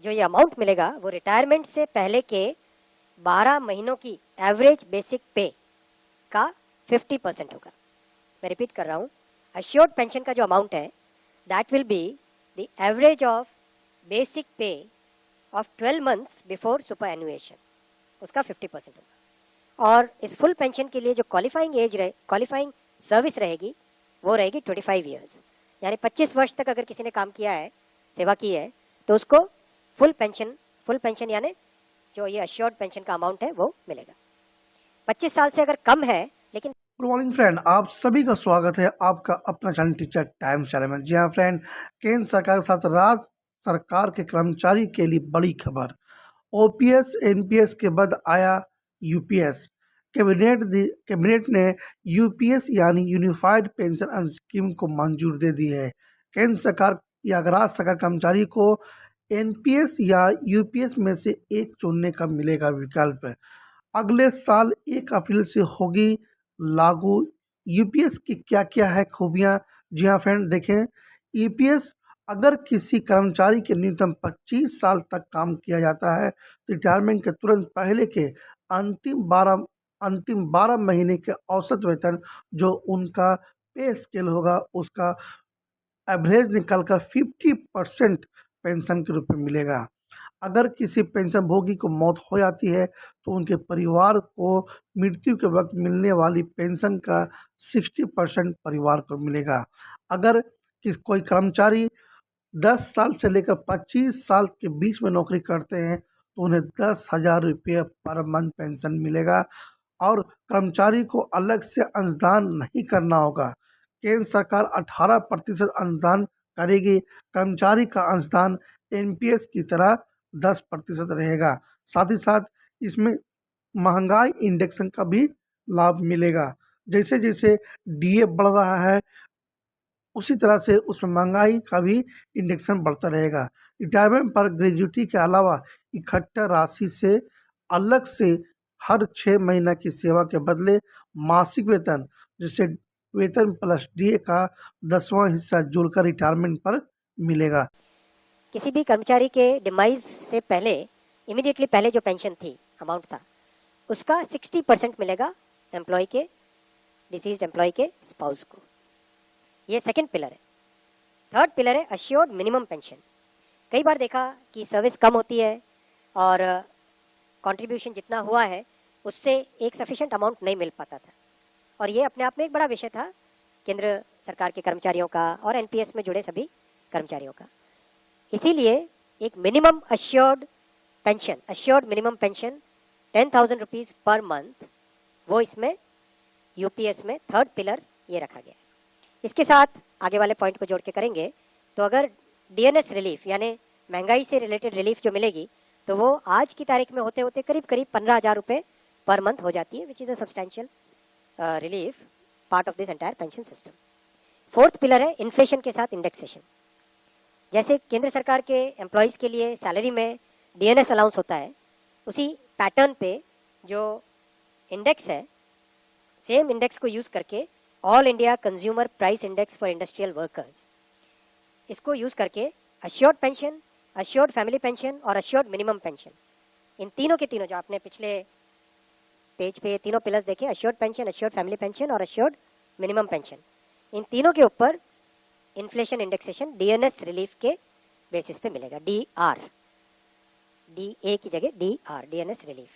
जो ये अमाउंट मिलेगा वो रिटायरमेंट से पहले के 12 महीनों की एवरेज बेसिक पे का 50% होगा। मैं रिपीट कर रहा हूँ, अश्योर्ड पेंशन का जो अमाउंट है that will be the average of basic पे ऑफ 12 मंथ्स बिफोर सुपर एनुएशन, उसका 50% होगा। और इस फुल पेंशन के लिए जो क्वालिफाइंग सर्विस रहेगी वो रहेगी 25 ईयर्स, यानी 25 वर्ष तक अगर किसी ने काम किया है, सेवा की है, तो उसको फुल पेंशन यानी जो ये अश्योर्ड पेंशन का अमाउंट है वो मिलेगा। 25 साल से अगर कम है लेकिन। गुड मॉर्निंग फ्रेंड, आप सभी का स्वागत है आपका अपना चैनल टीचर टाइम्स चैनल में। जी हाँ फ्रेंड, केंद्र सरकार के साथ राज्य सरकार के कर्मचारी के लिए बड़ी खबर। ओपीएस एनपीएस के बाद आया यूपीएस। कैबिनेट ने यूपीएस यानी यूनिफाइड पेंशन स्कीम को मंजूरी दे दी है। केंद्र सरकार या राज्य सरकार कर्मचारी को एनपीएस या यूपीएस में से एक चुनने का मिलेगा विकल्प। अगले साल 1 अप्रैल से होगी लागू। यूपीएस की क्या क्या है खूबियाँ? जी हाँ फ्रेंड, देखें, ईपीएस अगर किसी कर्मचारी के न्यूनतम 25 साल तक काम किया जाता है तो रिटायरमेंट के तुरंत पहले के अंतिम 12 महीने के औसत वेतन जो उनका पे स्केल होगा उसका एवरेज निकालकर 50% पेंशन के रूप में मिलेगा। अगर किसी पेंशन भोगी को मौत हो जाती है तो उनके परिवार को मृत्यु के वक्त मिलने वाली पेंशन का 60% परिवार को मिलेगा। अगर कोई कर्मचारी 10 साल से लेकर 25 साल के बीच में नौकरी करते हैं तो उन्हें 10,000 रुपये पर मंथ पेंशन मिलेगा और कर्मचारी को अलग से अंशदान नहीं करना होगा। केंद्र सरकार 18% अंशदान करेगी। कर्मचारी का अंशदान एनपीएस की तरह 10% रहेगा। साथ ही साथ इसमें महंगाई इंडेक्सन का भी लाभ मिलेगा। जैसे जैसे डीए बढ़ रहा है उसी तरह से उसमें महंगाई का भी इंडेक्सन बढ़ता रहेगा। रिटायरमेंट पर ग्रेजुटी के अलावा इकट्ठा राशि से अलग से हर 6 महीना की सेवा के बदले मासिक वेतन, जिससे वेतन प्लस डीए का 10वां हिस्सा जोड़कर रिटायरमेंट पर मिलेगा। किसी भी कर्मचारी के डिमाइज से पहले इमीडिएटली पहले जो पेंशन थी अमाउंट था उसका 60% मिलेगा एम्प्लॉय के, डिसीज्ड एम्प्लॉय के स्पाउस को। ये सेकंड पिलर है। थर्ड पिलर है अश्योर्ड मिनिमम पेंशन। कई बार देखा कि सर्विस कम होती है और कंट्रीब्यूशन जितना हुआ है उससे एक सफिशिएंट अमाउंट नहीं मिल पाता था, और ये अपने आप में एक बड़ा विषय था केंद्र सरकार के कर्मचारियों का और एनपीएस में जुड़े सभी कर्मचारियों का। इसीलिए एक minimum assured minimum pension 10,000 rupees per month, वो इसमें यूपीएस में थर्ड पिलर ये रखा गया है। इसके साथ आगे वाले पॉइंट को जोड़ के करेंगे तो अगर डीएनएस रिलीफ यानी महंगाई से रिलेटेड रिलीफ जो मिलेगी तो वो आज की तारीख में होते होते करीब 15,000 रुपये पर मंथ हो जाती है, which is a substantial relief part of this entire pension system. Fourth pillar है इन्फ्लेशन के साथ इंडेक्सेशन। जैसे केंद्र सरकार के एम्प्लॉयज के लिए सैलरी में डीएनएस अलाउंस होता है, उसी पैटर्न पे जो इंडेक्स है, सेम इंडेक्स को यूज करके all India consumer price index for industrial workers, इसको यूज करके assured pension, assured family pension और अश्योर्ड मिनिमम पेंशन, इन तीनों के तीनों जो आपने पिछले पेज पे तीनों पिलर्स देखे, assured pension, assured family pension और अश्योर्ड मिनिमम पेंशन, इन तीनों के ऊपर इन्फ्लेशन इंडेक्सेशन डीएनएस रिलीफ के बेसिस पे मिलेगा। डीआर, डीए की जगह डीआर, डीएनएस रिलीफ।